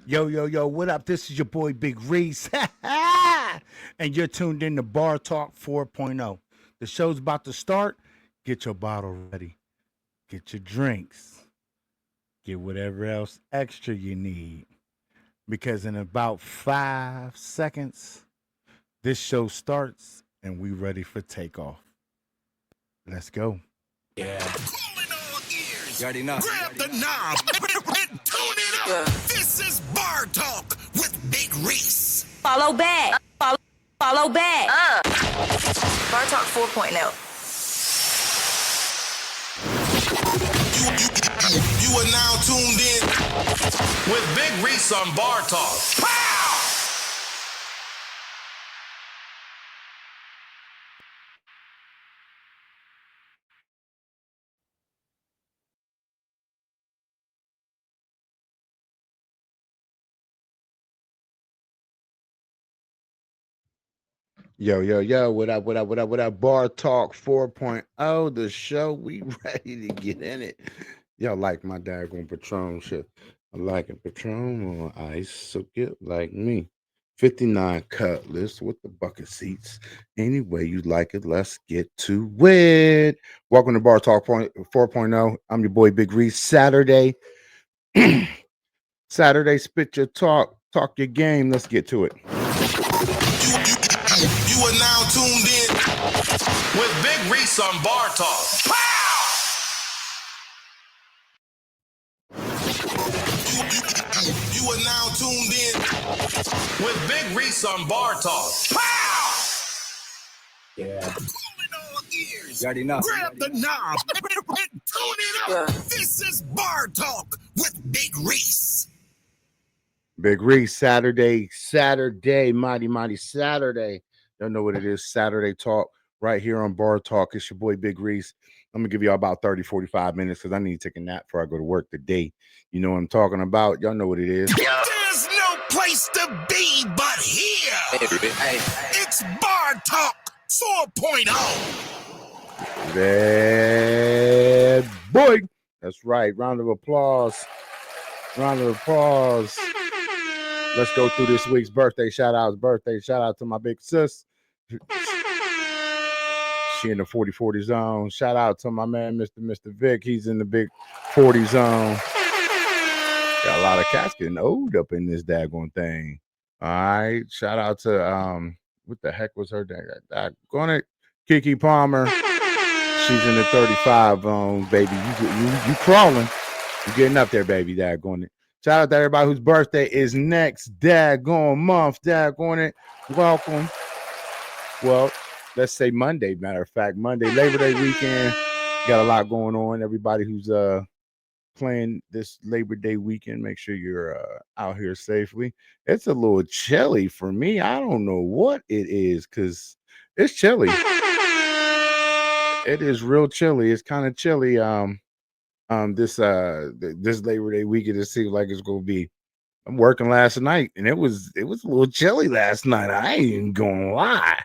Yo, what up? This is your boy Big Reese. And you're tuned in to Bar Talk 4.0. The show's about to start. Get your bottle ready. Get your drinks. Get whatever else extra you need. Because in about 5 seconds, this show starts and we ready for takeoff. Let's go. Yeah. Calling all ears. You already know. Grab the knob and tune it up. Yeah. This is Bar Talk with Big Reese. Follow back. Follow back. Bar Talk 4.0. You are now tuned in with Big Reese on Bar Talk. Pow! Yo, what up? Bar Talk 4.0, the show. We ready to get in it. Y'all like my daggone Patron shit. I like it. Patron on ice, so get like me. 59 Cutlass with the bucket seats. Any way you like it, let's get to it. Welcome to Bar Talk 4.0. I'm your boy Big Reese. Saturday, spit your talk your game. Let's get to it. You are now tuned in with Big Reese on Bar Talk. Pow! You are now tuned in with Big Reese on Bar Talk. Pow! Yeah. Calling all ears. You already know. Grab the knob and tune it up. Yeah. This is Bar Talk with Big Reese. Big Reese, Saturday, mighty Saturday. Y'all know what it is, Saturday Talk, right here on Bar Talk. It's your boy Big Reese. I'm going to give y'all about 30, 45 minutes because I need to take a nap before I go to work today. You know what I'm talking about. Y'all know what it is. There's no place to be but here. Hey. It's Bar Talk 4.0. Bad boy. That's right. Round of applause. Let's go through this week's birthday shout outs. Shout out to my big sis. She in the 40-40 zone. Shout out to my man, Mr. Vic. He's in the big 40 zone. Got a lot of cats getting old up in this daggone thing. All right. Shout out to what the heck was her name? Going it, Kiki Palmer. She's in the 35 zone, baby. You crawling. You getting up there, baby. Daggone it. Shout out to everybody whose birthday is next daggone month. Daggone it. Welcome. Well, let's say Monday, matter of fact. Monday, Labor Day weekend. Got a lot going on. Everybody who's playing this Labor Day weekend, make sure you're out here safely. It's a little chilly for me. I don't know what it is because it's chilly. It is real chilly. It's kind of chilly. This Labor Day weekend, it seems like it's gonna be. I'm working last night, and it was a little chilly last night. I ain't even gonna lie.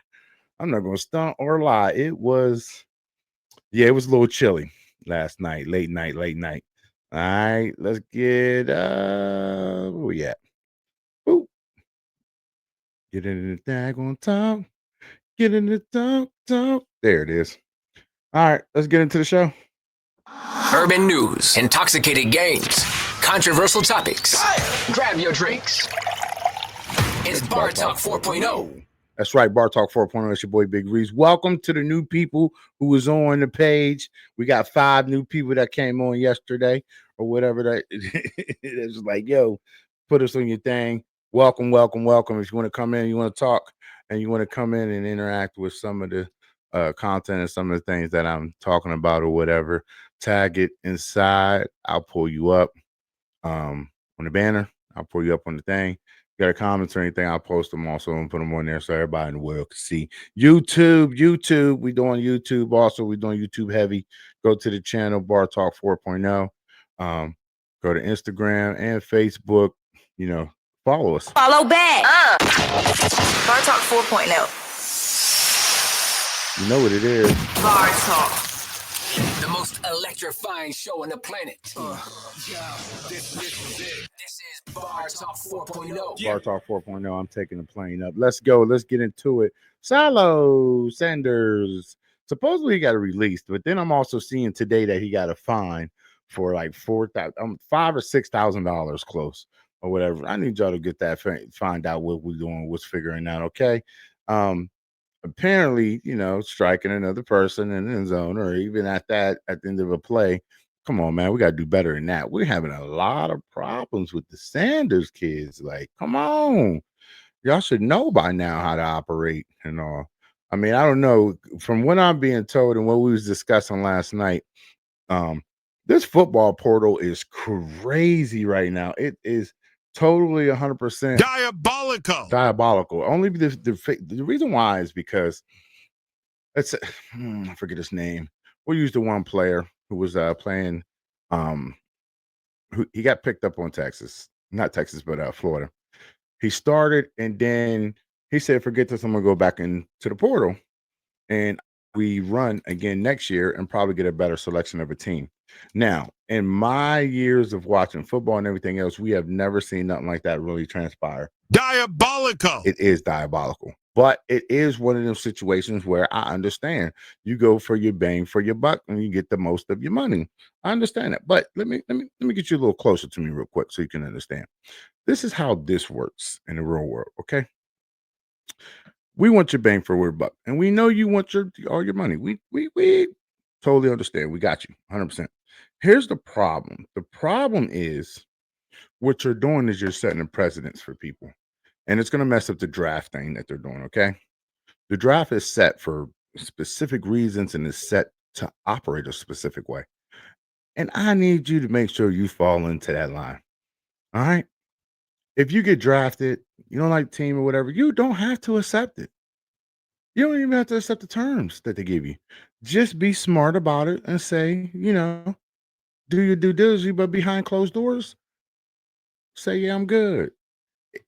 I'm not gonna stunt or lie. It was a little chilly last night, late night. All right, let's get where we at? Ooh. Get in the daggone talk. Get in the talk. There it is. All right, let's get into the show. Urban news, intoxicated games, controversial topics. Grab your drinks. It's Bar Talk 4.0. That's right, Bar Talk 4.0. It's your boy Big Reese. Welcome to the new people who was on the page. We got 5 new people that came on yesterday or whatever. That it's like, yo, put us on your thing. Welcome. If you want to come in, you want to talk, and you want to come in and interact with some of the content and some of the things that I'm talking about or whatever, tag it inside. I'll pull you up on the banner. I'll pull you up on the thing. Got a comments or anything, I'll post them also and put them on there so everybody in the world can see. YouTube, we doing YouTube also. We doing YouTube heavy. Go to the channel Bar Talk 4.0. Go to Instagram and Facebook. You know, follow us. Follow back. Bar Talk 4.0. You know what it is. Bar Talk. The most electrifying show on the planet. This is Bar Talk 4.0. Bar Talk 4.0. I'm taking the plane up. Let's go. Let's get into it. Silo Sanders. Supposedly he got released, but then I'm also seeing today that he got a fine for like $5,000 or $6,000 close or whatever. I need y'all to get that, find out what we're doing, what's figuring out. Okay. Apparently, striking another person in the end zone or even at the end of a play. Come on, man. We got to do better than that. We're having a lot of problems with the Sanders kids. Like, come on. Y'all should know by now how to operate and all. I mean, I don't know. From what I'm being told and what we was discussing last night, this football portal is crazy right now. It is totally 100% diabolical. Only the reason why is because I forget his name. We'll use the one player who was playing. He got picked up on not Texas, but Florida. He started and then he said, "Forget this. I'm gonna go back into the portal, and we run again next year and probably get a better selection of a team." Now, in my years of watching football and everything else, we have never seen nothing like that really transpire. Diabolical. It is diabolical, but it is one of those situations where I understand you go for your bang for your buck and you get the most of your money. I understand that, but let me get you a little closer to me real quick so you can understand. This is how this works in the real world. Okay. We want your bang for your buck, and we know you want all your money. We totally understand. We got you 100%. Here's the problem. The problem is what you're doing is you're setting a precedence for people, and it's going to mess up the draft thing that they're doing. Okay. The draft is set for specific reasons and is set to operate a specific way. And I need you to make sure you fall into that line. All right. If you get drafted, you don't like the team or whatever, you don't have to accept it. You don't even have to accept the terms that they give you. Just be smart about it and say, do your due diligence, but behind closed doors, say, yeah, I'm good.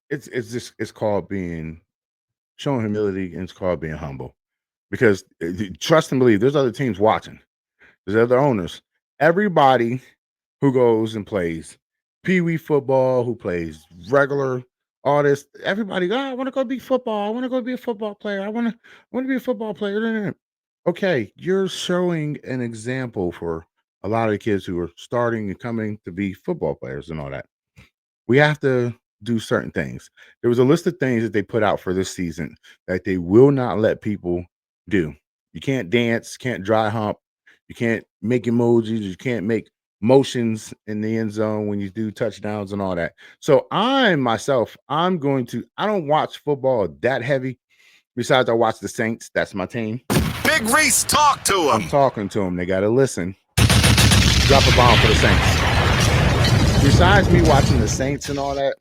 It's called showing humility, and it's called being humble. Because trust and believe, there's other teams watching. There's other owners. Everybody who goes and plays Pee-wee football, who plays regular, all this, everybody, I want to go be football. I want to go be a football player. I want to be a football player. Okay, you're showing an example for a lot of the kids who are starting and coming to be football players and all that. We have to do certain things. There was a list of things that they put out for this season that they will not let people do. You can't dance, can't dry hump, you can't make emojis, you can't make motions in the end zone when you do touchdowns and all that. So I don't watch football that heavy. Besides, I watch the Saints. That's my team. Big Reese, talk to him. I'm talking to them. They got to listen. Drop a bomb for the Saints. Besides me watching the Saints and all that,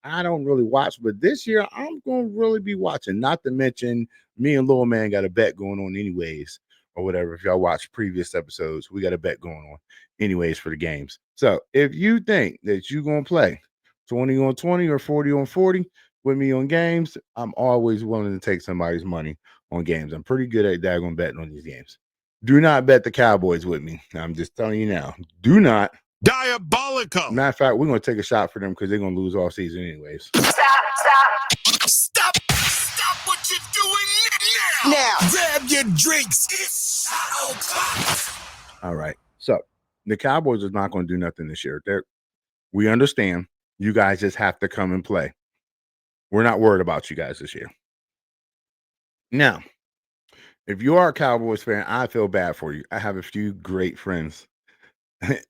I don't really watch. But this year, I'm going to really be watching. Not to mention, me and Lil Man got a bet going on anyways, or whatever. If y'all watch previous episodes, we got a bet going on anyways for the games. So if you think that you're going to play 20 on 20 or 40 on 40 with me on games, I'm always willing to take somebody's money on games. I'm pretty good at daggone betting on these games. Do not bet the Cowboys with me. I'm just telling you now. Do not. Diabolical. Matter of fact, we're going to take a shot for them because they're going to lose all season anyways. Stop what you're doing now. Grab your drinks. It's shadow clock. All right. So the Cowboys are not going to do nothing this year. We understand. You guys just have to come and play. We're not worried about you guys this year. Now, if you are a Cowboys fan, I feel bad for you. I have a few great friends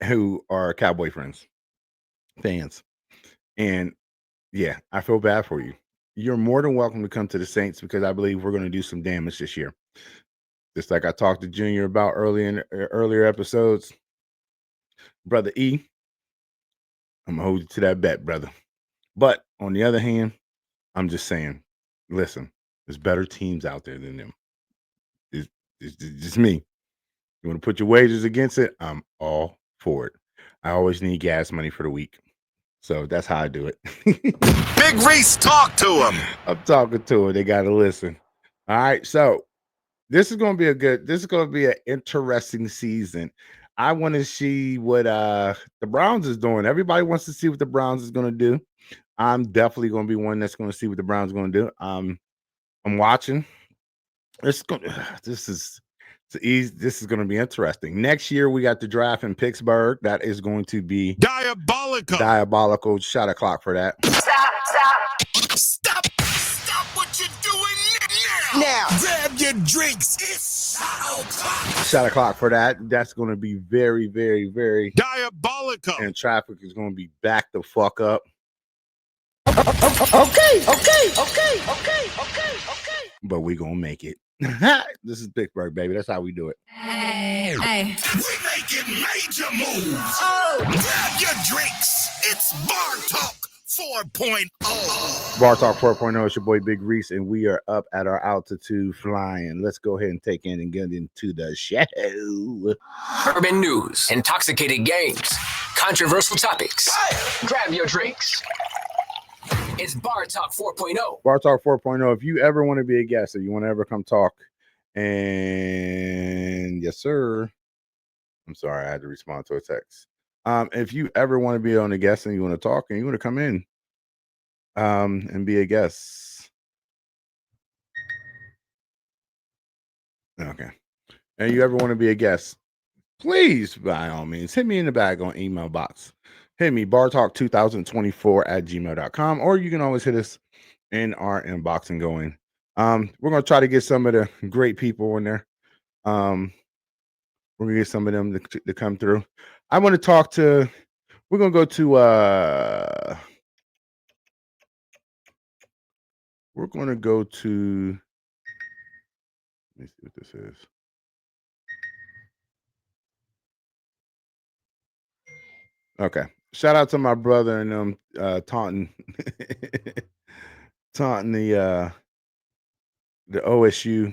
who are Cowboy fans. And yeah, I feel bad for you. You're more than welcome to come to the Saints because I believe we're going to do some damage this year. Just like I talked to Junior about earlier episodes. Brother E, I'm going to hold you to that bet, brother. But on the other hand, I'm just saying, listen, there's better teams out there than them. It's just me. You want to put your wagers against it? I'm all for it. I always need gas money for the week. So that's how I do it. Big Reese, talk to him. I'm talking to her. They got to listen. All right. So this is going to be an interesting season. I want to see what the Browns is doing. Everybody wants to see what the Browns is going to do. I'm definitely going to be one that's going to see what the Browns are going to do. I'm watching. This is easy. This is going to be interesting. Next year we got the draft in Pittsburgh. That is going to be diabolical. Shot a clock for that. Stop what you're doing now. Grab your drinks. It's shot o'clock. Shot a clock for that. That's going to be very, very, very Diabolical. and traffic is going to be back the fuck up. Okay. But we going to make it. This is Pittsburgh, baby. That's how we do it. Hey. We're making major moves. Grab your drinks. It's Bar Talk 4.0. Bar Talk 4.0. It's your boy Big Reese, and we are up at our altitude flying. Let's go ahead and take in and get into the show. Urban news, intoxicated games, controversial topics. Grab your drinks. It's Bar Talk 4.0. Bar Talk 4.0. If you ever want to be a guest or you want to ever come talk, and yes, sir. I'm sorry, I had to respond to a text. If you ever want to be on a guest and you want to talk and you want to come in and be a guest. Okay. And you ever want to be a guest, please, by all means, hit me in the bag on email box. Hit me, bartalk2024@gmail.com, or you can always hit us in our inbox and go in. We're going to try to get some of the great people in there. We're going to get some of them to come through. I want to talk to, we're going to go to, let me see what this is. Okay. Shout out to my brother and them taunting the OSU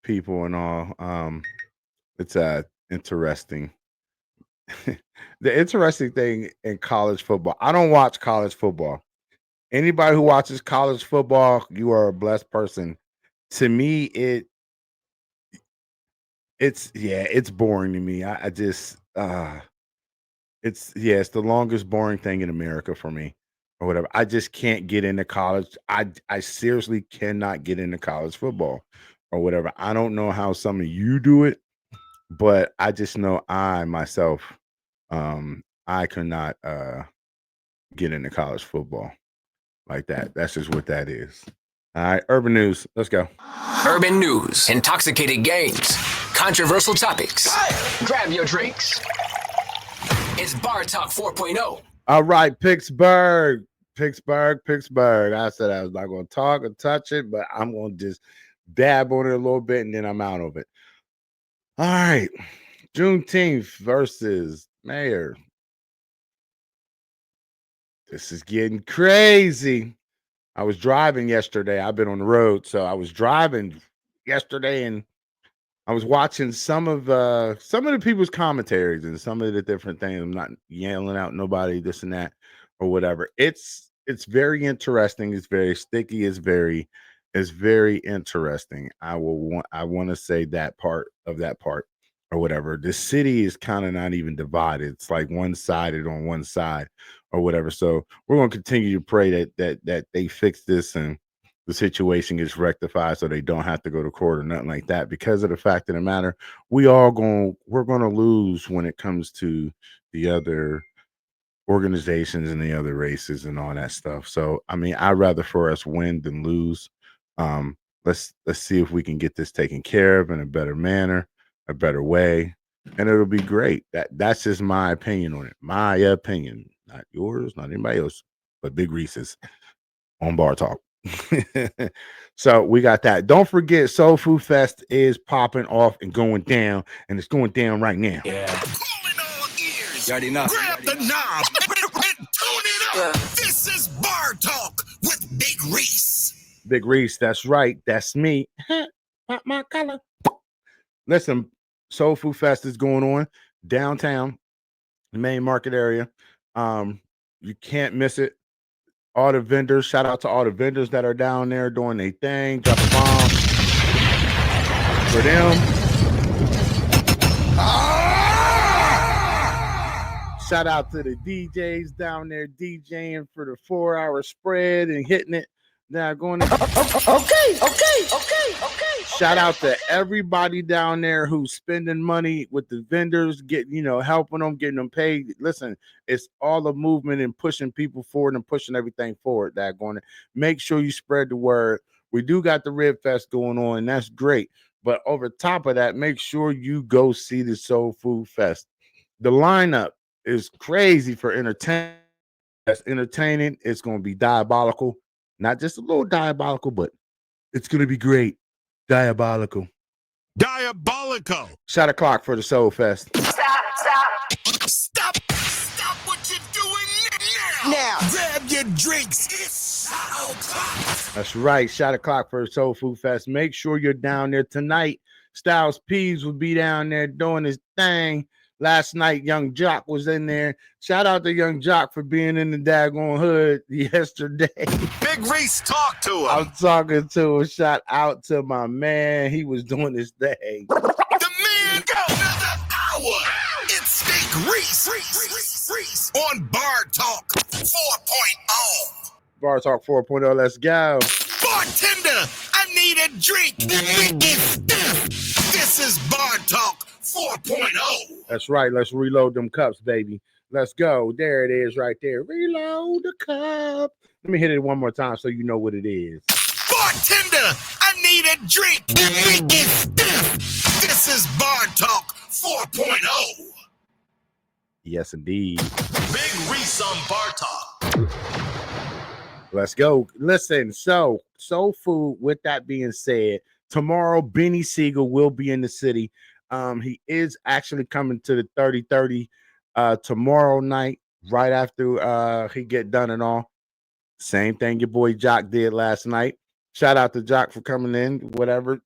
people and all. It's interesting. The interesting thing in college football, I don't watch college football. Anybody who watches college football, you are a blessed person. To me, it's boring to me. It's the longest boring thing in America for me, or whatever. I just can't get into college. I seriously cannot get into college football or whatever. I don't know how some of you do it, but I just know I myself, I could not get into college football like that. That's just what that is. All right, urban news. Let's go. Urban news, intoxicated games, controversial topics. Grab your drinks. It's Bar Talk 4.0. All right, Pittsburgh. I said I was not going to talk or touch it, but I'm going to just dab on it a little bit, and then I'm out of it. All right, Juneteenth versus Mayor. This is getting crazy. I was driving yesterday. I've been on the road, so I was driving yesterday, and I was watching some of the people's commentaries and some of the different things. I'm not yelling out nobody, this and that, or whatever. It's very interesting. It's very sticky. It's very interesting. I want to say that part or whatever. The city is kind of not even divided. It's like one-sided on one side or whatever. So we're going to continue to pray that they fix this and the situation gets rectified so they don't have to go to court or nothing like that. Because of the fact of the matter, we're going to lose when it comes to the other organizations and the other races and all that stuff. So, I mean, I'd rather for us win than lose. Let's see if we can get this taken care of in a better manner, a better way, and it'll be great. That's just my opinion on it. My opinion, not yours, not anybody else, but Big Reese's on Bar Talk. So we got that. Don't forget, Soul Food Fest is popping off and going down, and it's going down right now. Calling all ears. You already know. Grab the knob and tune it up. This is Bar Talk with Big Reese. Big Reese, that's right. That's me. Pop my collar. Listen, Soul Food Fest is going on downtown, the main market area. You can't miss it. All the vendors, shout out to all the vendors that are down there doing their thing, dropping bombs for them. Shout out to the DJs down there DJing for the 4-hour spread and hitting it. Now going to okay. Shout out to everybody down there who's spending money with the vendors, helping them, getting them paid. Listen, it's all a movement and pushing people forward and pushing everything forward. That going to make sure you spread the word. We do got the Rib Fest going on, and that's great. But over top of that, make sure you go see the Soul Food Fest. The lineup is crazy for entertainment. That's entertaining. It's going to be diabolical. Not just a little diabolical, but it's going to be great. Diabolical. Diabolical. Shot o'clock for the Soul Fest. Stop what you're doing now. Grab your drinks. It's shot o'clock. That's right. Shot o'clock for the Soul Food Fest. Make sure you're down there tonight. Styles Peeves will be down there doing his thing. Last night, Young Jock was in there. Shout out to Young Jock for being in the daggone hood yesterday. Big Reese, talk to him. I'm talking to him. Shout out to my man. He was doing his thing. The man got another hour. It's Big Reese on Bar Talk 4.0. Bar Talk 4.0. Let's go. Bartender, I need a drink. This is Bar Talk 4.0. That's right. Let's reload them cups, baby. Let's go. There it is right there. Reload the cup. Let me hit it one more time so you know what it is. Bartender, I need a drink. This is Bar Talk 4.0. Yes, indeed. Big Reese on Bar Talk. Let's go. Listen, so Soul Food, with that being said, tomorrow, Benny Siegel will be in the city. He is actually coming to the 30-30 tomorrow night, right after he get done and all. Same thing your boy Jock did last night. Shout out to Jock for coming in, whatever.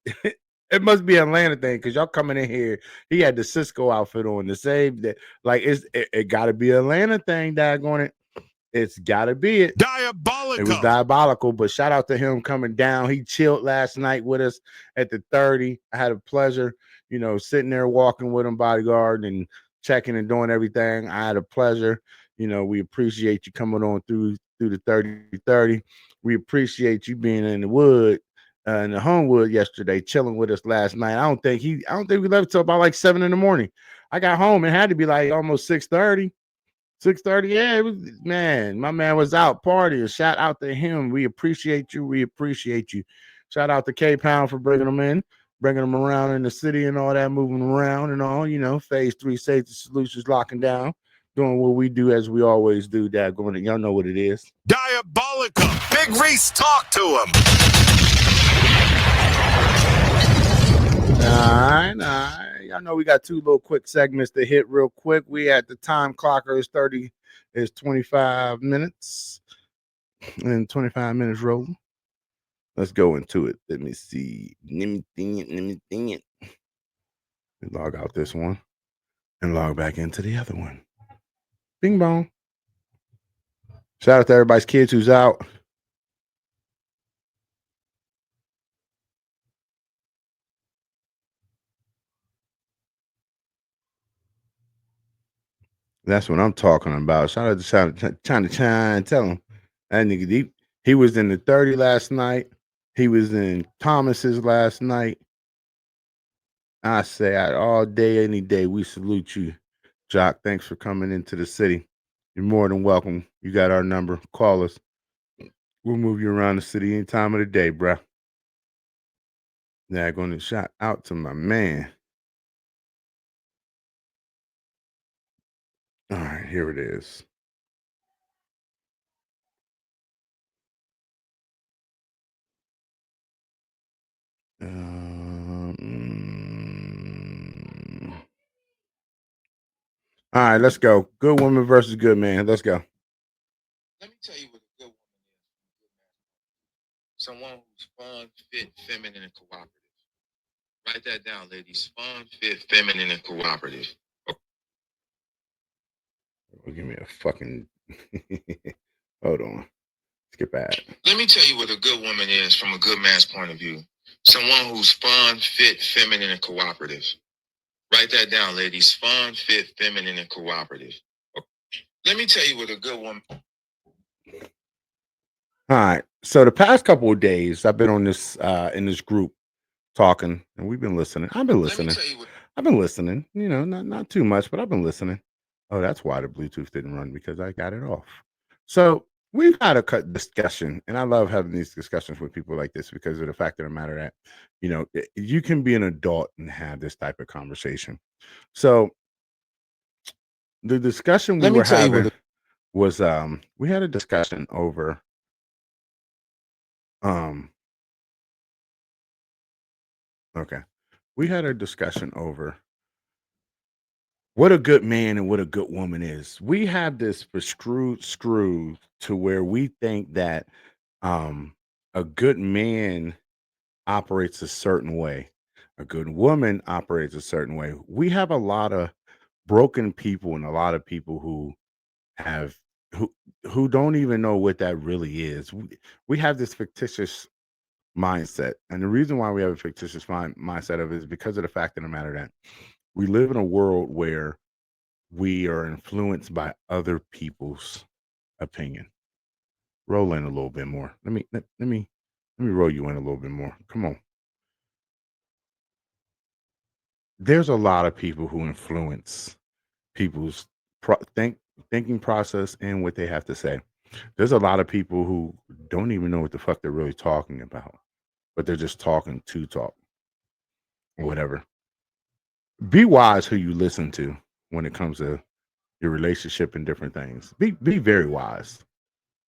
It must be an Atlanta thing because y'all coming in here. He had the Cisco outfit on the same that, like, it got to be an Atlanta thing, daggone it. It's got to be it. Diabolical. It was diabolical, but shout out to him coming down. He chilled last night with us at the 30. I had a pleasure, sitting there walking with him, bodyguard, and checking and doing everything. I had a pleasure. We appreciate you coming on through the 30-30. We appreciate you being in the wood, in the Homewood yesterday, chilling with us last night. I don't think we left till about like 7 in the morning. I got home. It had to be like almost 6:30. 6:30. Yeah, it was, man. My man was out partying. Shout out to him. We appreciate you. We appreciate you. Shout out to K-Pound for bringing them in, bringing them around in the city and all that, moving around and all. Phase 3 safety solutions locking down, doing what we do as we always do. Daggone, y'all know what it is. Diabolical. Big Reese, talk to him. All right. Y'all know we got 2 little quick segments to hit real quick. We at the time clocker is 25 minutes. And 25 minutes rolling. Let's go into it. Let me see. Let me think it. Log out this one and log back into the other one. Bing bong. Shout out to everybody's kids who's out. That's what I'm talking about. Shout out to China. Tell him that nigga he was in the 30 last night. He was in Thomas's last night. I say all day, any day, we salute you, Jock. Thanks for coming into the city. You're more than welcome. You got our number. Call us. We'll move you around the city any time of the day, bruh. Now, going to shout out to my man. All right, here it is. All right, let's go. Good woman versus good man. Let's go. Let me tell you what a good woman is. Someone who's fun, fit, feminine, and cooperative. Write that down, ladies. Fun, fit, feminine, and cooperative. Give me a fucking hold on. Skip that. Let me tell you what a good woman is from a good man's point of view. Someone who's fun, fit, feminine, and cooperative. Write that down, ladies. Fun, fit, feminine, and cooperative. Let me tell you what a good woman. All right. So the past couple of days, I've been on this in this group talking, and we've been listening. I've been Let me listening. tell you what. I've been listening. You know, not too much, but I've been listening. Oh, that's why the Bluetooth didn't run, because I got it off. So we've had a discussion, and I love having these discussions with people like this because of the fact of the matter that, you know, you can be an adult and have this type of conversation. So the discussion we Let me were tell you what having was we had a discussion over okay. We had a discussion over what a good man and what a good woman is. We have this screw to where we think that a good man operates a certain way. A good woman operates a certain way. We have a lot of broken people and a lot of people who have who who don't even know what that really is. We have this fictitious mindset. And the reason why we have a fictitious mindset of it is because of the fact of the matter that we live in a world where we are influenced by other people's opinion. Roll in a little bit more. Let me roll you in a little bit more. Come on. There's a lot of people who influence people's thinking process and what they have to say. There's a lot of people who don't even know what the fuck they're really talking about, but they're just talking to talk or whatever. Be wise who you listen to when it comes to your relationship and different things. Be very wise.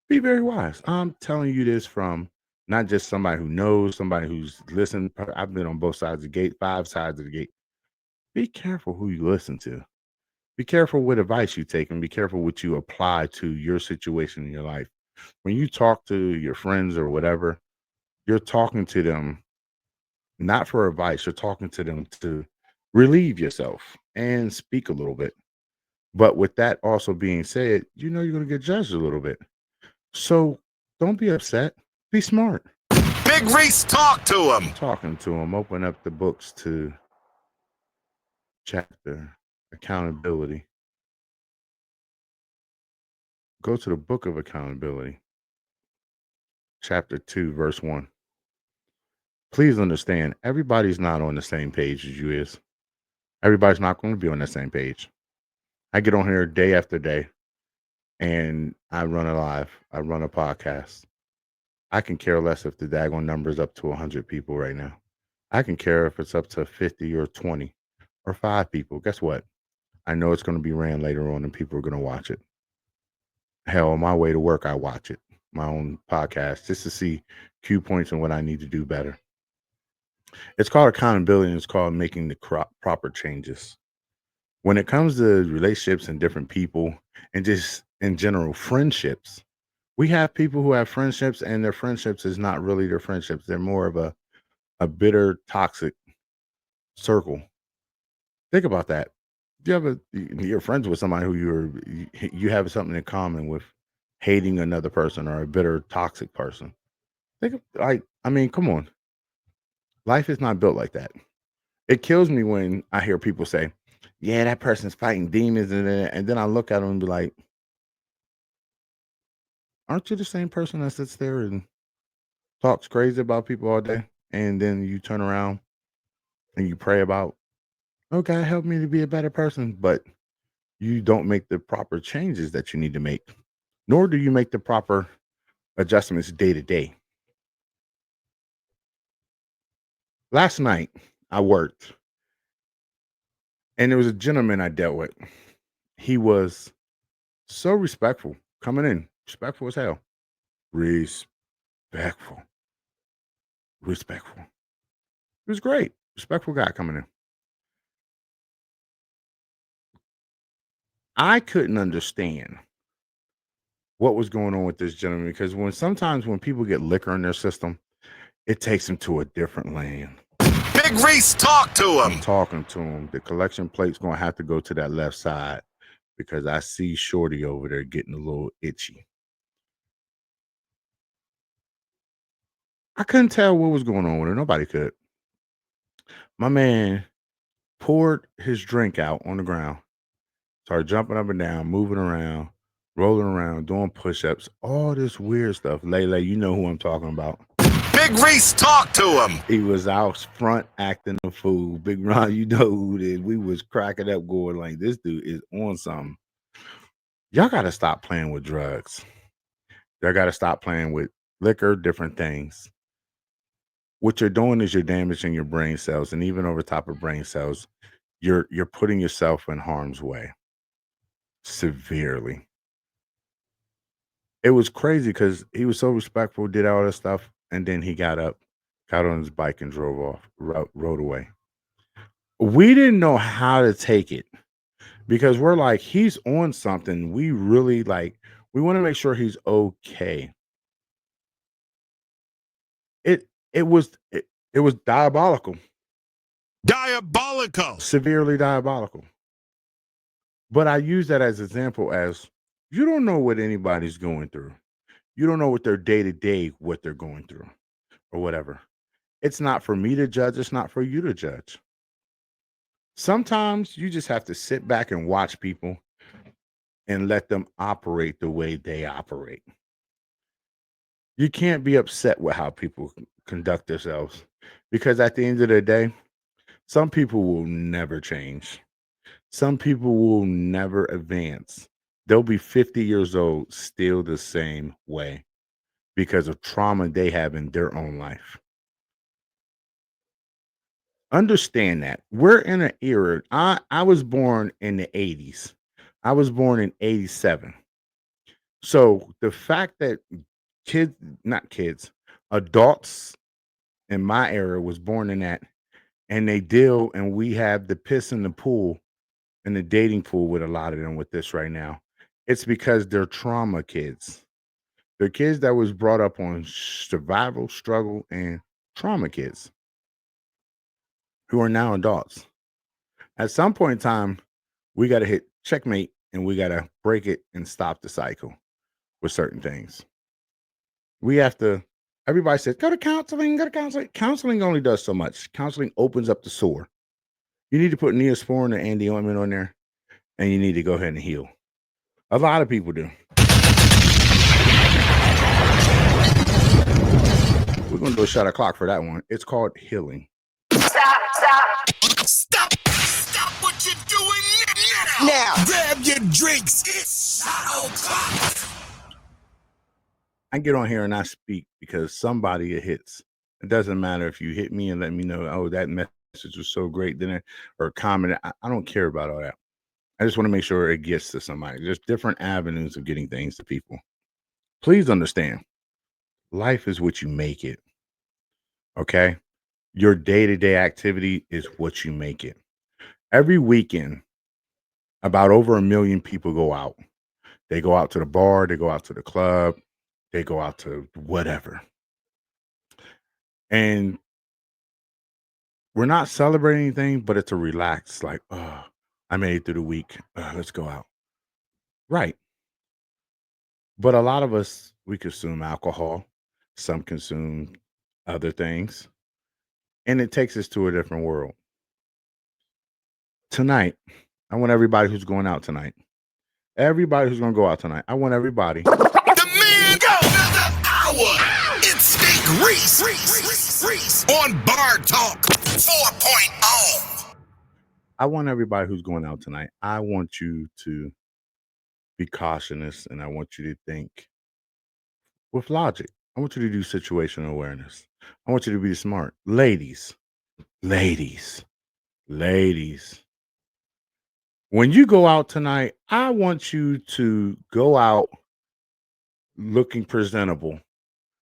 Be very wise. I'm telling you this from not just somebody who knows, somebody who's listened. I've been on both sides of the gate, 5 sides of the gate. Be careful who you listen to. Be careful what advice you take, and be careful what you apply to your situation in your life. When you talk to your friends or whatever, you're talking to them not for advice. You're talking to them to relieve yourself and speak a little bit. But with that also being said, you know you're going to get judged a little bit. So don't be upset. Be smart. Big Reese, talk to him. Talking to them. Open up the books to chapter accountability. Go to the book of accountability. Chapter 2, verse 1. Please understand, everybody's not on the same page as you is. Everybody's not going to be on the same page. I get on here day after day, and I run a live. I run a podcast. I can care less if the daggone number is up to 100 people right now. I can care if it's up to 50 or 20 or 5 people. Guess what? I know it's going to be ran later on, and people are going to watch it. Hell, on my way to work, I watch it. My own podcast, just to see cue points and what I need to do better. It's called accountability, and it's called making the proper changes. When it comes to relationships and different people, and just in general friendships, we have people who have friendships, and their friendships is not really their friendships. They're more of a bitter, toxic circle. Think about that. You're friends with somebody who you have something in common with, hating another person or a bitter, toxic person. Come on. Life is not built like that. It kills me when I hear people say, yeah, that person's fighting demons, and then I look at them and be like, aren't you the same person that sits there and talks crazy about people all day? And then you turn around and you pray about, oh, God, help me to be a better person. But you don't make the proper changes that you need to make, nor do you make the proper adjustments day to day. Last night, I worked, and there was a gentleman I dealt with. He was so respectful coming in, respectful as hell. Respectful. It was great. Respectful guy coming in. I couldn't understand what was going on with this gentleman, because sometimes when people get liquor in their system, it takes them to a different lane. Big Reese, talk to him. I'm talking to him. The collection plate's going to have to go to that left side because I see Shorty over there getting a little itchy. I couldn't tell what was going on with her. Nobody could. My man poured his drink out on the ground, started jumping up and down, moving around, rolling around, doing push-ups, all this weird stuff. Lele, you know who I'm talking about. Big Reese, talk to him. He was out front acting a fool. Big Ron, you know who it is. We was cracking up going like, this dude is on something. Y'all got to stop playing with drugs. Y'all got to stop playing with liquor, different things. What you're doing is you're damaging your brain cells, and even over top of brain cells, you're putting yourself in harm's way severely. It was crazy because he was so respectful, did all this stuff, and then he got up, got on his bike, and drove off, rode away. We didn't know how to take it because we're like, he's on something. We really we want to make sure he's okay. It was diabolical. Diabolical. Severely diabolical. But I use that as an example as you don't know what anybody's going through. You don't know what their day-to-day, what they're going through or whatever. It's not for me to judge. It's not for you to judge. Sometimes you just have to sit back and watch people and let them operate the way they operate. You can't be upset with how people conduct themselves because at the end of the day, some people will never change. Some people will never advance. They'll be 50 years old still the same way because of trauma they have in their own life. Understand that. We're in an era. I was born in the 80s. I was born in 87. So the fact that adults in my era was born in that, and they deal, and we have the piss in the pool and the dating pool with a lot of them with this right now. It's because they're trauma kids. They're kids that was brought up on survival, struggle, and trauma kids who are now adults. At some point in time, we got to hit checkmate and we got to break it and stop the cycle with certain things. We have to, everybody says, go to counseling, go to counseling. Counseling only does so much. Counseling opens up the sore. You need to put Neosporin or Andy ointment on there, and you need to go ahead and heal. A lot of people do. We're going to do a shot o'clock for that one. It's called healing. Stop what you're doing now. Grab your drinks. It's shot o'clock. I get on here and I speak because somebody it hits. It doesn't matter if you hit me and let me know, oh, that message was so great, or comment. I don't care about all that. I just want to make sure it gets to somebody. There's different avenues of getting things to people. Please understand, life is what you make it. Okay? Your day-to-day activity is what you make it. Every weekend, about over 1 million people go out. They go out to the bar, they go out to the club, they go out to whatever. And we're not celebrating anything, but it's a relaxed, like, oh, I made it through the week. Let's go out. Right. But a lot of us, we consume alcohol. Some consume other things. And it takes us to a different world. Tonight, I want everybody who's going out tonight. Everybody who's going to go out tonight. I want everybody. The man go another hour. It's Steak Reese on Bar Talk 4.0. I want everybody who's going out tonight. I want you to be cautious, and I want you to think with logic. I want you to do situational awareness. I want you to be smart. Ladies. When you go out tonight, I want you to go out looking presentable,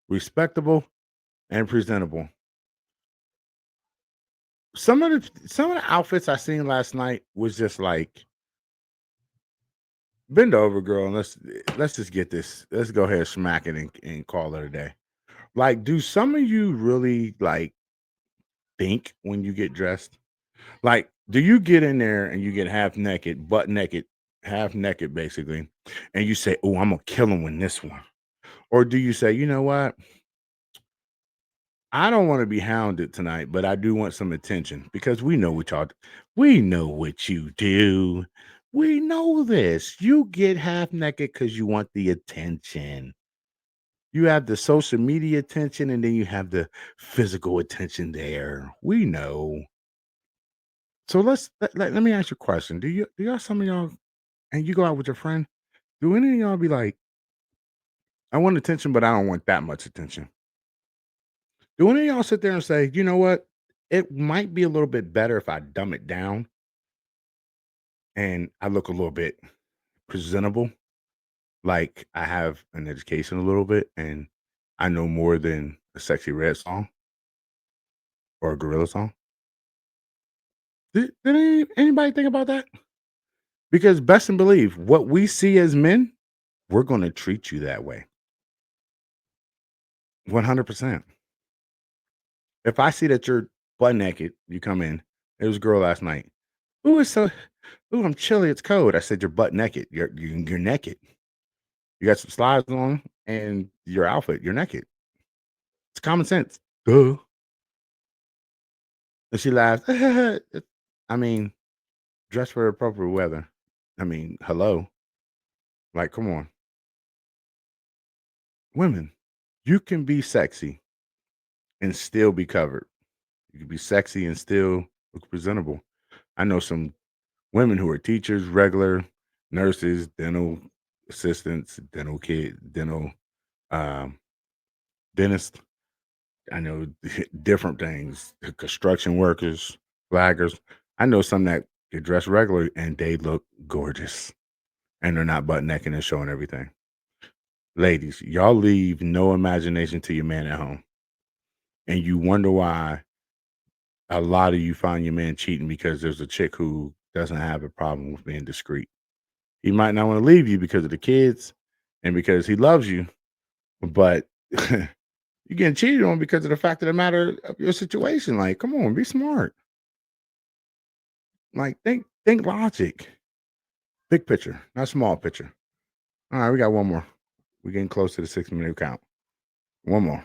respectable, and presentable. Some of the outfits I seen last night was just like, bend over, girl, and let's just get this. Let's go ahead and smack it and call it a day. Like, do some of you really like think when you get dressed? Like, do you get in there and you get half naked, butt naked, half naked basically, and you say, oh, I'm gonna kill him with this one? Or do you say, you know what? I don't want to be hounded tonight, but I do want some attention because we know what you do. We know this. You get half naked because you want the attention. You have the social media attention, and then you have the physical attention there. We know. So let me ask you a question. Do y'all some of y'all and you go out with your friend? Do any of y'all be like, I want attention, but I don't want that much attention? Do any of y'all sit there and say, you know what? It might be a little bit better if I dumb it down and I look a little bit presentable, like I have an education a little bit, and I know more than a Sexy Red song or a Gorilla song. Did anybody think about that? Because best and believe, what we see as men, we're going to treat you that way. 100%. If I see that you're butt naked, you come in. There was a girl last night. Ooh, I'm chilly. It's cold. I said, you're butt naked. You're naked. You got some slides on and your outfit. You're naked. It's common sense. Duh. And she laughed. I mean, dress for appropriate weather. I mean, hello. Like, come on. Women, you can be sexy and still be covered. You can be sexy and still look presentable. I know some women who are teachers, regular nurses, dental assistants, dental dentists. I know different things, construction workers, flaggers. I know some that get dressed regularly and they look gorgeous and they're not butt naked and showing everything. Ladies, y'all leave no imagination to your man at home. And you wonder why a lot of you find your man cheating because there's a chick who doesn't have a problem with being discreet. He might not want to leave you because of the kids and because he loves you, but you're getting cheated on because of the fact of the matter of your situation. Like, come on, be smart. Like, think logic. Big picture, not small picture. All right, we got one more. We're getting close to the 6-minute count. One more.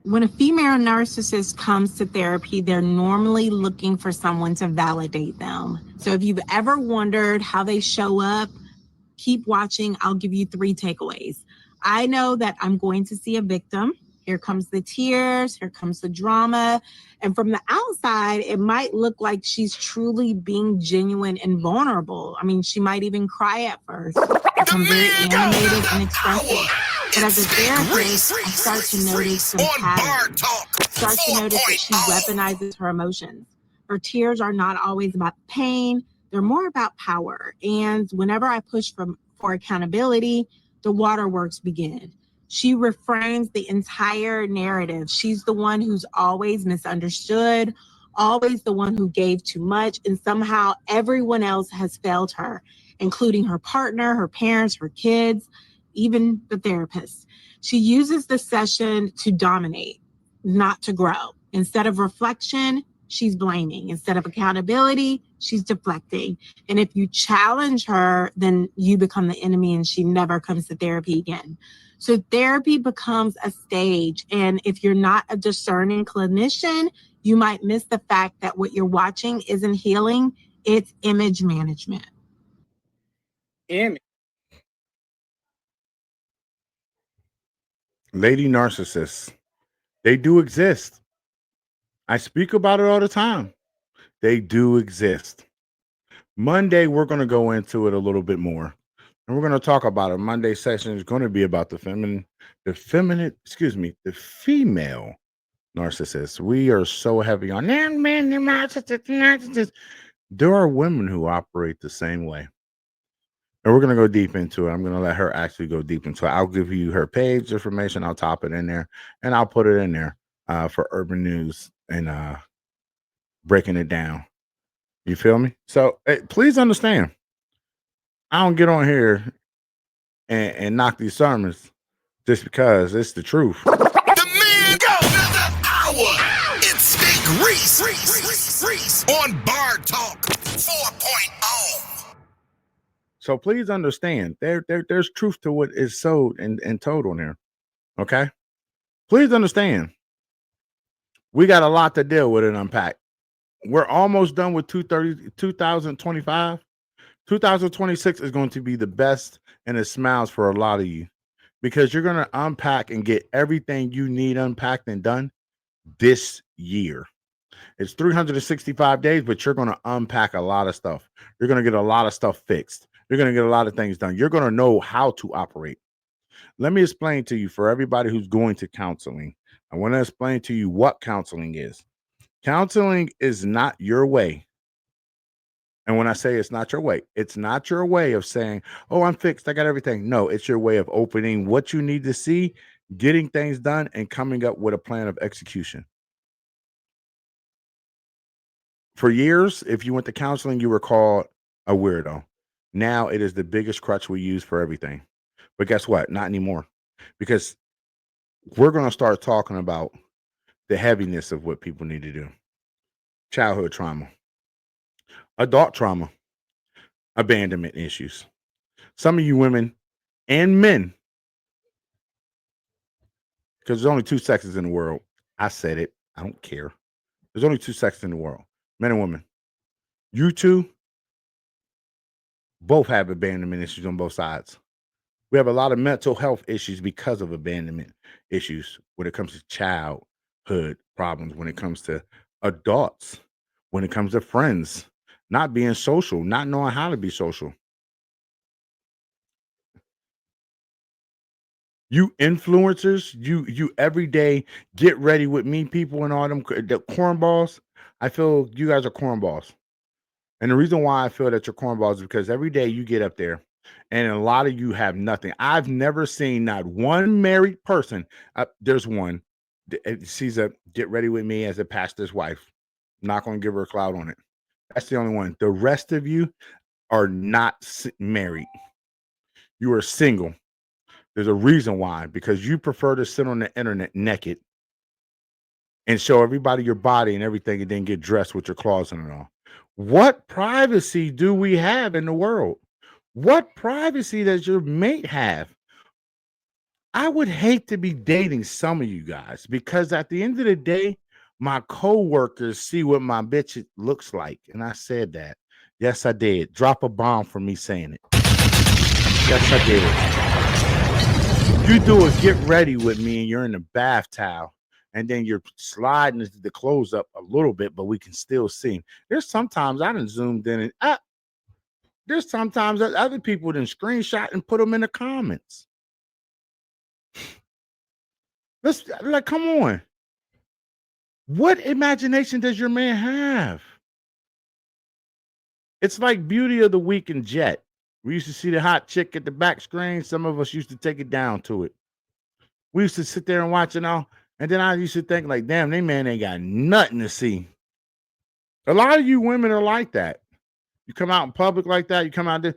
When a female narcissist comes to therapy, they're normally looking for someone to validate them. So if you've ever wondered how they show up, keep watching. I'll give you 3 takeaways. I know that I'm going to see a victim. Here comes the tears. Here comes the drama. And from the outside, it might look like she's truly being genuine and vulnerable. I mean, she might even cry at first, become very animated and expressive. But as a therapist, I start to notice some patterns. Start to notice that she weaponizes her emotions. Her tears are not always about pain. They're more about power. And whenever I push for accountability, the waterworks begin. She reframes the entire narrative. She's the one who's always misunderstood, always the one who gave too much, and somehow everyone else has failed her, including her partner, her parents, her kids, even the therapist. She uses the session to dominate, not to grow. Instead of reflection, she's blaming. Instead of accountability, she's deflecting. And if you challenge her, then you become the enemy and she never comes to therapy again. So therapy becomes a stage. And if you're not a discerning clinician, you might miss the fact that what you're watching isn't healing, it's image management. Lady narcissists, they do exist. I speak about it all the time. They do exist. Monday, we're going to go into it a little bit more. And we're going to talk about it. Monday session is going to be about the female narcissist. We are so heavy on narcissists. There are women who operate the same way. And we're going to go deep into it. I'm going to let her actually go deep into it. I'll give you her page information. I'll top it in there and I'll put it in there for Urban News and breaking it down. You feel me? So please understand, I don't get on here and knock these sermons just because it's the truth. The man go another hour. It's Steak Reese on Bar Talk 4.0. So please understand, there's truth to what is sold and told on there. Okay? Please understand, we got a lot to deal with and unpack. We're almost done with 2025. 2026 is going to be the best, and it smiles for a lot of you because you're going to unpack and get everything you need unpacked and done this year. It's 365 days, but you're going to unpack a lot of stuff. You're going to get a lot of stuff fixed. You're going to get a lot of things done. You're going to know how to operate. Let me explain to you, for everybody who's going to counseling, I want to explain to you what counseling is. Counseling is not your way. And when I say it's not your way, it's not your way of saying, oh, I'm fixed, I got everything. No, it's your way of opening what you need to see, getting things done, and coming up with a plan of execution. For years, if you went to counseling, you were called a weirdo. Now it is the biggest crutch we use for everything. But guess what? Not anymore. Because we're going to start talking about the heaviness of what people need to do. Childhood trauma, adult trauma, abandonment issues. Some of you women and men, because there's only two sexes in the world. I said it. I don't care. There's only two sexes in the world, men and women. You two both have abandonment issues on both sides. We have a lot of mental health issues because of abandonment issues when it comes to childhood problems, when it comes to adults, when it comes to friends, not being social, not knowing how to be social. You influencers, you everyday get ready with me people and all them the cornballs. I feel you guys are cornballs. And the reason why I feel that you're cornballs is because every day you get up there and a lot of you have nothing. I've never seen not one married person. There's one. She's a get ready with me as a pastor's wife. I'm not going to give her a clout on it. That's the only one. The rest of you are not married. You are single. There's a reason why, because you prefer to sit on the internet naked and show everybody your body and everything and then get dressed with your claws in it all. What privacy do we have in the world? What privacy does your mate have? I would hate to be dating some of you guys because at the end of the day, my co-workers see what my bitch looks like. And I said that. Yes, I did. Drop a bomb for me saying it. Yes, I did. You do a get ready with me and you're in the bath towel and then you're sliding the clothes up a little bit, but we can still see. There's sometimes I done zoomed in and there's sometimes that other people done screenshot and put them in the comments. Let's like, come on. What imagination does your man have? It's like Beauty of the Week and Jet. We used to see the hot chick at the back screen. Some of us used to take it down to it. We used to sit there and watch it all. And then I used to think like, damn, they man ain't got nothing to see. A lot of you women are like that. You come out in public like that. You come out there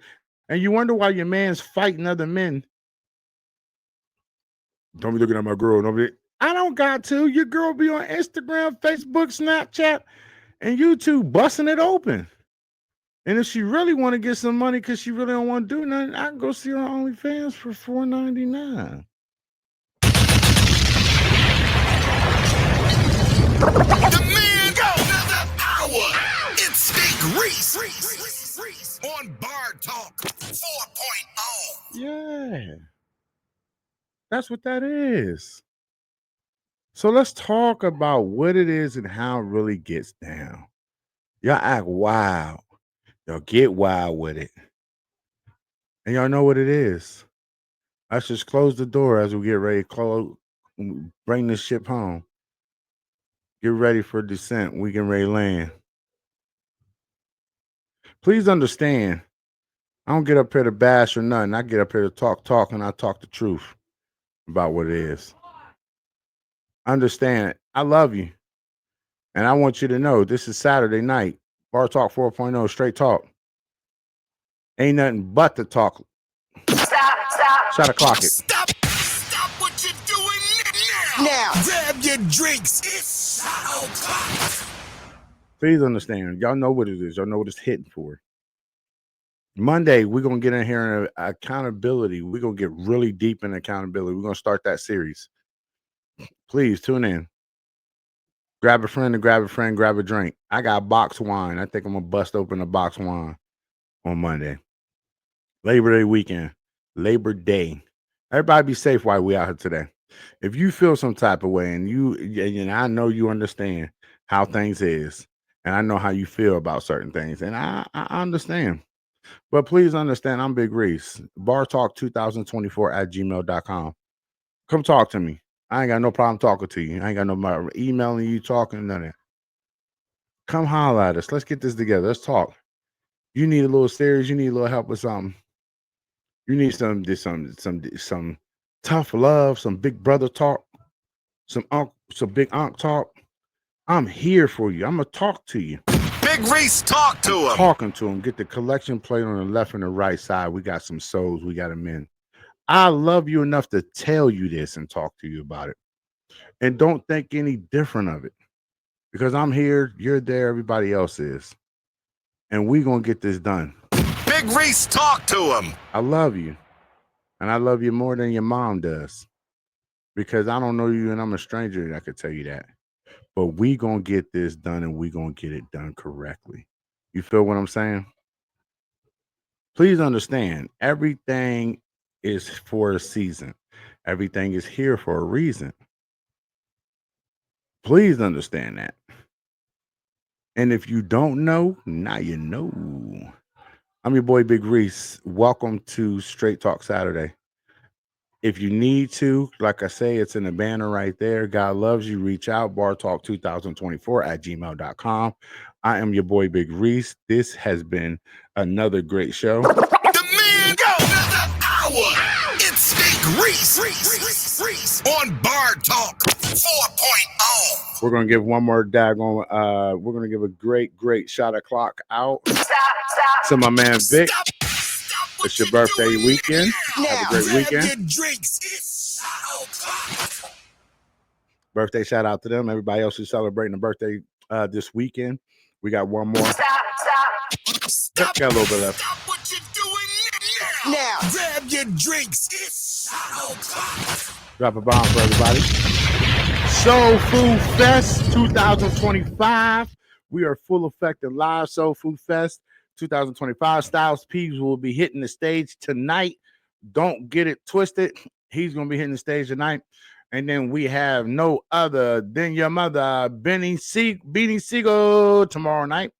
and you wonder why your man's fighting other men. Don't be looking at my girl. I don't got to. Your girl be on Instagram, Facebook, Snapchat, and YouTube busting it open. And if she really want to get some money because she really don't want to do nothing, I can go see her on OnlyFans for $4.99. The man go another hour. It's Steak Reese on Bar Talk 4.0. Yeah. That's what that is. So let's talk about what it is and how it really gets down. Y'all act wild. Y'all get wild with it. And y'all know what it is. Let's just close the door as we get ready to bring this ship home. Get ready for descent. We can ready to land. Please understand, I don't get up here to bash or nothing. I get up here to talk, and I talk the truth about what it is. Understand, I love you. And I want you to know this is Saturday night. Bar Talk 4.0, straight talk. Ain't nothing but the talk. Stop. Shot o'clock it. Stop what you're doing now. Grab your drinks. It's shot o'clock. Please understand. Y'all know what it is. Y'all know what it's hitting for. Monday, we're going to get in here in accountability. We're going to get really deep in accountability. We're going to start that series. Please tune in. Grab a friend, grab a drink. I got box wine. I think I'm going to bust open a box wine. on Monday. Labor Day weekend. Labor Day. Everybody be safe while we out here today. If you feel some type of way and I know you understand how things is, and I know how you feel about certain things, and I understand. But please understand, I'm Big Reese. BarTalk2024@gmail.com. Come talk to me. I ain't got no problem talking to you. I ain't got no problem emailing you, talking, none of that. Come holler at us. Let's get this together. Let's talk. You need a little series. You need a little help with something. You need some tough love, some big brother talk, some big aunt talk. I'm here for you. I'm gonna talk to you. Big Reese, talk to him. Talking to him. Get the collection plate on the left and the right side. We got some souls. We got them in. I love you enough to tell you this and talk to you about it. And don't think any different of it. Because I'm here, you're there, everybody else is. And we're going to get this done. Big Reese, talk to him. I love you. And I love you more than your mom does. Because I don't know you and I'm a stranger and I could tell you that. But we going to get this done and we going to get it done correctly. You feel what I'm saying? Please understand, everything is for a season. Everything is here for a reason. Please understand that. And if you don't know, now you know. I'm your boy, Big Reese. Welcome to Straight Talk Saturday. If you need to, like I say, it's in the banner right there. God loves you. Reach out, bartalk2024@gmail.com. I am your boy, Big Reese. This has been another great show. The man go another hour. It's Big Reese on Bar Talk 4.0. We're gonna give one more daggone. We're gonna give a great shout out clock out to my man Vic. It's your birthday weekend. Have a great weekend. Birthday shout out to them. Everybody else who's celebrating a birthday this weekend. We got one more. Got a little bit left. Stop what you're doing now. Grab your drinks. It's Drop a bomb for everybody. Soul Food Fest 2025. We are full effect and live. Soul Food Fest 2025. Styles P will be hitting the stage tonight. Don't get it twisted. He's going to be hitting the stage tonight. And then we have no other than your mother, Beanie Siegel, tomorrow night.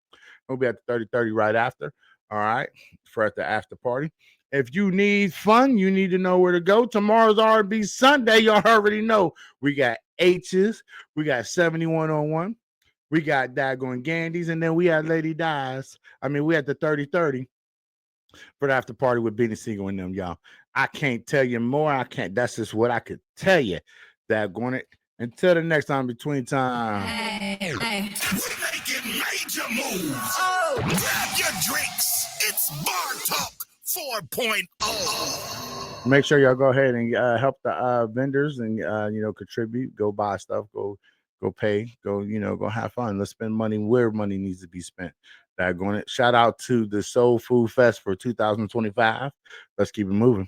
We'll be at the 3030 right after. All right. For at the after party. If you need fun, you need to know where to go. Tomorrow's R&B Sunday. Y'all already know. We got H's. We got 7101. We got Daggone Gandy's. And then we had Lady Dies. We had the 3030 for the after party with Beanie Siegel and them, y'all. I can't tell you more. I can't. That's just what I could tell you. Daggone it. Until the next time, between time. We're making major moves. Grab your drinks. It's Bar Talk 4.0. Make sure y'all go ahead and help the vendors and contribute. Go buy stuff. Go pay. Go have fun. Let's spend money where money needs to be spent. Daggone it. Shout out to the Soul Food Fest for 2025. Let's keep it moving.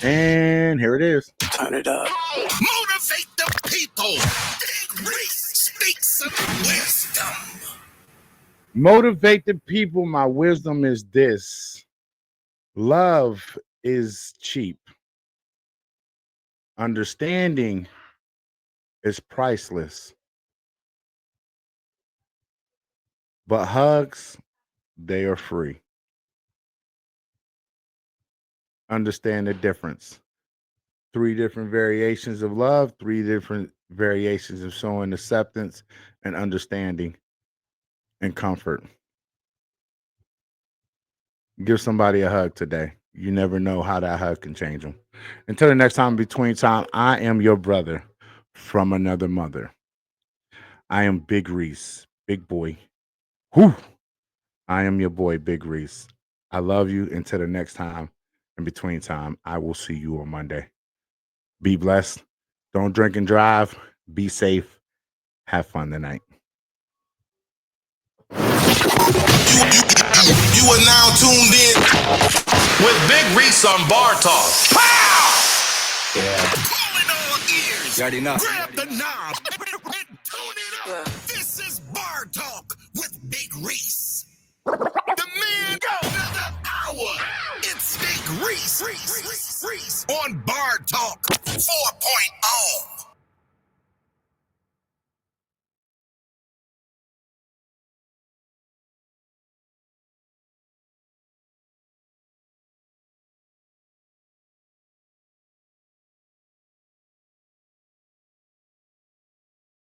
And here it is. Turn it up. Motivate the people. Big Reese speaks some wisdom. Motivate the people. My wisdom is this. Love is cheap. Understanding is priceless. But hugs, they are free. Understand the difference. 3 different variations of love, 3 different variations of showing acceptance and understanding and comfort. Give somebody a hug today. You never know how that hug can change them. Until the next time, between time, I am your brother from another mother. I am Big Reese, big boy. Whew. I am your boy, Big Reese. I love you. Until the next time. In between time, I will see you on Monday. Be blessed. Don't drink and drive. Be safe. Have fun tonight. You are now tuned in With Big Reese on Bar Talk. Pow! Yeah. Calling all ears. You already know. Grab the knob and tune it up. This is Bar Talk. Reese.